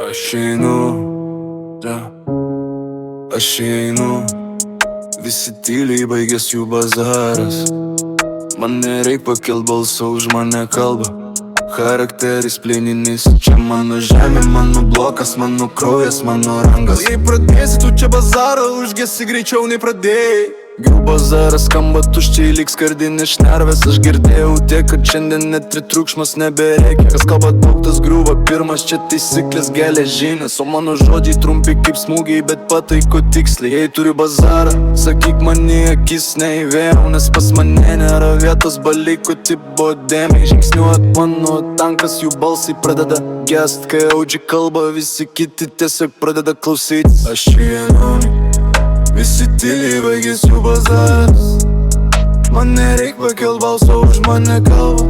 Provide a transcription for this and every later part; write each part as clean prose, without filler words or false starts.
Aš einu, aš einu, visi tyliai baigės jų bazaras. Man nereik pakelt balsą, už mane kalba charakteris plieninis. Čia mano žemė, mano blokas, mano kraujas, mano rangas. Jei pradėsi tu čia bazarą, užgesi greičiau nei pradėjai. Jų bazaras skamba tuščiai lyg skardinės šnervės. Aš girdėjau tiek, kad šiandien net triukšmas nebereikia. Kas kalba daug, tas griūva pirmas, čia taisyklės geležinės. O mano žodžiai trumpi kaip smūgiai, bet pataiko tiksliai. Jei turi bazarą, sakyk man į akis, neįvėjau, nes pas mane nėra vietos baliko tipo dėmiai. Žingsniuot mano tankas, jų balsai pradeda gest. Kai audži kalba, visi kiti tiesiog pradeda klausytis. Aš einu, visi tyliai baigės jų bazaras. Man nereik pakelt balso, už mane kalba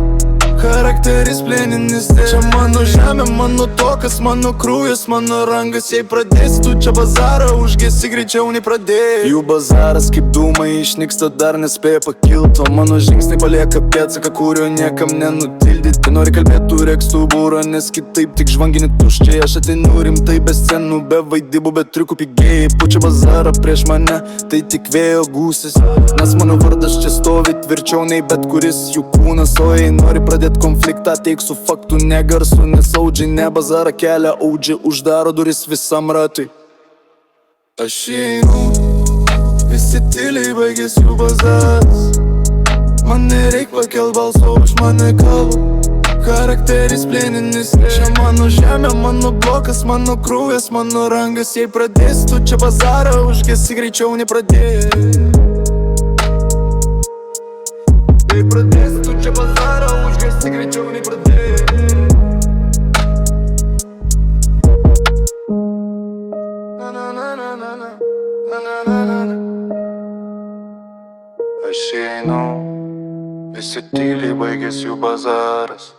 charakteris plieninis. Čia mano žemė, mano tokas, mano kraujas, mano rangas. Jei pradėsi tu čia bazarą, užgesi greičiau nei pradėjai. Jų bazaras kaip dūmai išnyksta, dar nespėja pakilt. O mano žingsniai palieka pėdsaką, kurio niekam nenutildyti. Nori kalbėt, turėk stuburą, nes kitaip tik žvangini tuščiai. Aš ateinu rimtai, be scenų, be vaidybų, be triukų pigiai. Pučia bazarą prieš mane, tai tik vėjo gūsis. Nes mano vardas čia stovi tvirčiau nei bet kuris jų kūnas. O jei nori pradėt konfliktą, teiksiu faktų negarsų. Nes audžiai ne bazarą kelia, audžiai uždaro duris visam ratui. Aš einu, visi tyliai baigės jų bazaras. Man nereik pakelt balso, už mane kalba charakteris plieninis. Čia mano žemė, mano blokas, mano kraujas, mano rangas. Jei pradėsi tu čia bazarą, užgesi greičiau nei pradėjai. Jei pradėsi tu čia bazarą, užgesi greičiau nei pradėjai. Aš einu, visi tyliai baigės jų bazaras.